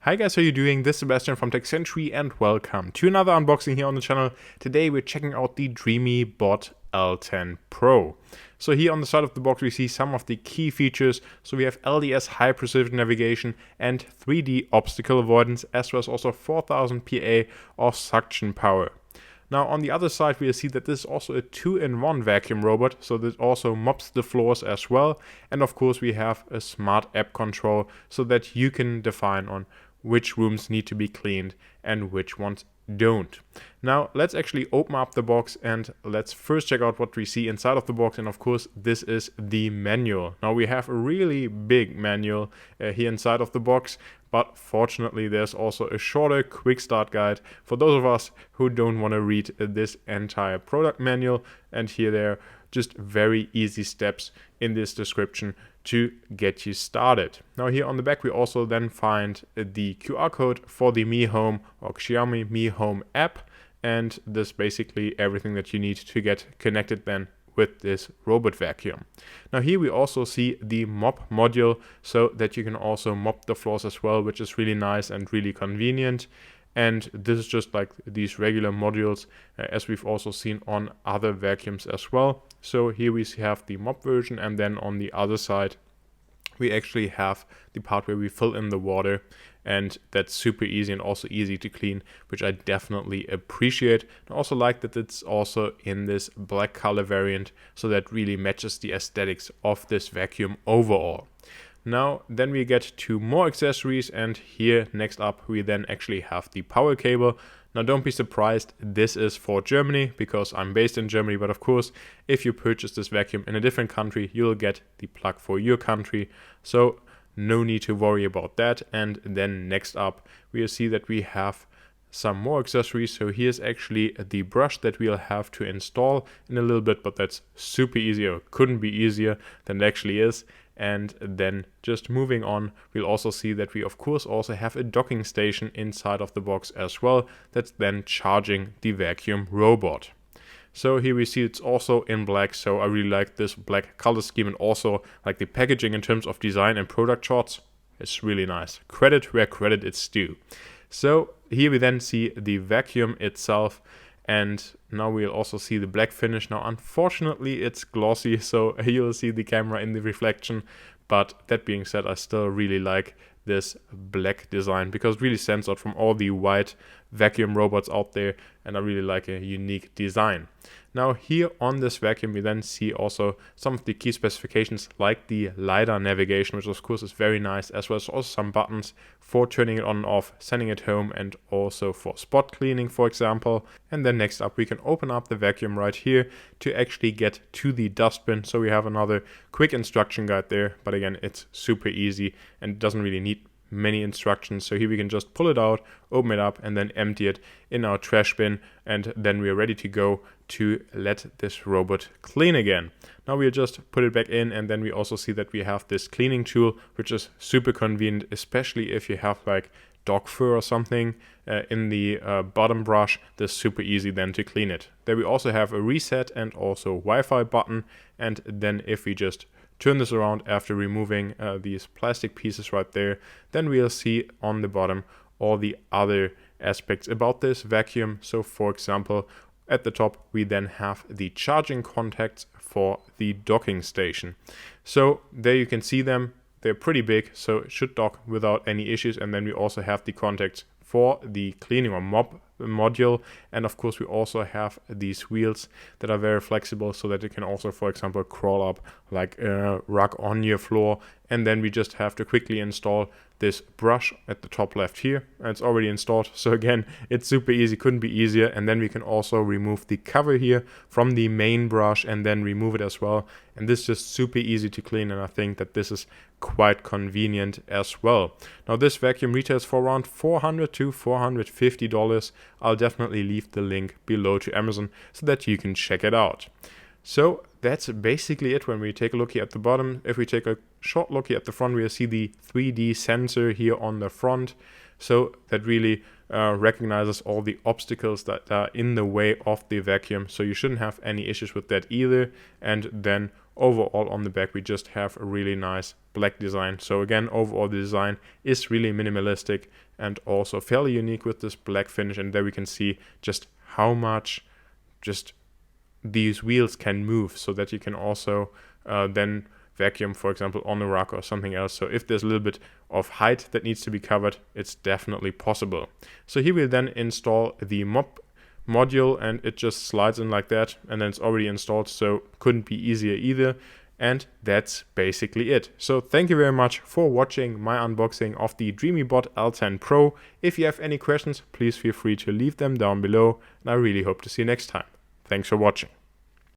Hi guys, how are you doing? This is Sebastian from TechCentury and welcome to another unboxing here on the channel. Today we're checking out the Dreame Bot L10 Pro. So here on the side of the box we see some of the key features. So we have LDS high precision navigation and 3D obstacle avoidance, as well as also 4000 PA of suction power. Now on the other side we see that this is also a 2-in-1 vacuum robot, so this also mops the floors as well. And of course we have a smart app control so that you can define on which rooms need to be cleaned and which ones don't. Now let's actually open up the box and let's first check out what we see inside of the box. And of course this is the manual. Now we have a really big manual here inside of the box, but fortunately there's also a shorter quick start guide for those of us who don't want to read this entire product manual. And here there are just very easy steps in this description to get you started. Now here on the back we also then find the QR code for the Mi Home or Xiaomi Mi Home app, and this basically everything that you need to get connected then with this robot vacuum. Now here we also see the Mop Module, so that you can also mop the floors as well, which is really nice and really convenient. And this is just like these regular modules, as we've also seen on other vacuums as well. So here we have the mop version, and then on the other side we actually have the part where we fill in the water, and that's super easy and also easy to clean, which I definitely appreciate. I also like that it's also in this black color variant, so that really matches the aesthetics of this vacuum overall. Now then we get to more accessories, and here next up we then actually have the power cable. Now don't be surprised, this is for Germany because I'm based in Germany, but of course if you purchase this vacuum in a different country you'll get the plug for your country, so no need to worry about that. And then next up we see that we have some more accessories. So here's actually the brush that we'll have to install in a little bit, but that's super easy, or couldn't be easier than it actually is. And then just moving on, we'll also see that we of course also have a docking station inside of the box as well, that's then charging the vacuum robot. So here we see it's also in black, so I really like this black color scheme, and also like the packaging in terms of design and product shots. It's really nice. Credit where credit is due. So here we then see the vacuum itself, and now we'll also see the black finish. Now unfortunately it's glossy, so you'll see the camera in the reflection, but that being said I still really like this black design because it really stands out from all the white vacuum robots out there, and I really like a unique design. Now here on this vacuum we then see also some of the key specifications, like the LiDar navigation, which of course is very nice, as well as also some buttons for turning it on and off, sending it home, and also for spot cleaning, for example. And then next up we can open up the vacuum right here to actually get to the dustbin. So we have another quick instruction guide there, but again it's super easy and it doesn't really need many instructions. So here we can just pull it out, open it up, and then empty it in our trash bin, and then we are ready to go to let this robot clean again. Now we'll just put it back in, and then we also see that we have this cleaning tool, which is super convenient, especially if you have like dog fur or something in the bottom brush. This is super easy then to clean it. Then we also have a reset and also Wi-Fi button, and then if we just turn this around after removing these plastic pieces right there, then we'll see on the bottom all the other aspects about this vacuum. So for example, at the top we then have the charging contacts for the docking station. So there you can see them, they're pretty big, so it should dock without any issues. And then we also have the contacts for the cleaning or mop module, and of course we also have these wheels that are very flexible, so that it can also, for example, crawl up like a rug on your floor. And then we just have to quickly install this brush at the top left here, and it's already installed, so again it's super easy, couldn't be easier. And then we can also remove the cover here from the main brush and then remove it as well, and this is just super easy to clean, and I think that this is quite convenient as well. Now this vacuum retails for around $400 to $450. I'll definitely leave the link below to Amazon so that you can check it out. So that's basically it when we take a look here at the bottom. If we take a short look here at the front, we'll see the 3D sensor here on the front. So that really recognizes all the obstacles that are in the way of the vacuum. So you shouldn't have any issues with that either. And then overall on the back we just have a really nice black design. So again, overall the design is really minimalistic and also fairly unique with this black finish, and there we can see just how much just these wheels can move, so that you can also then vacuum, for example, on a rug or something else. So if there's a little bit of height that needs to be covered, it's definitely possible. So here we'll then install the Mop Module, and it just slides in like that, and then it's already installed, so couldn't be easier either. And that's basically it. So thank you very much for watching my unboxing of the Dreame Bot L10 Pro. If you have any questions, please feel free to leave them down below, and I really hope to see you next time. Thanks for watching.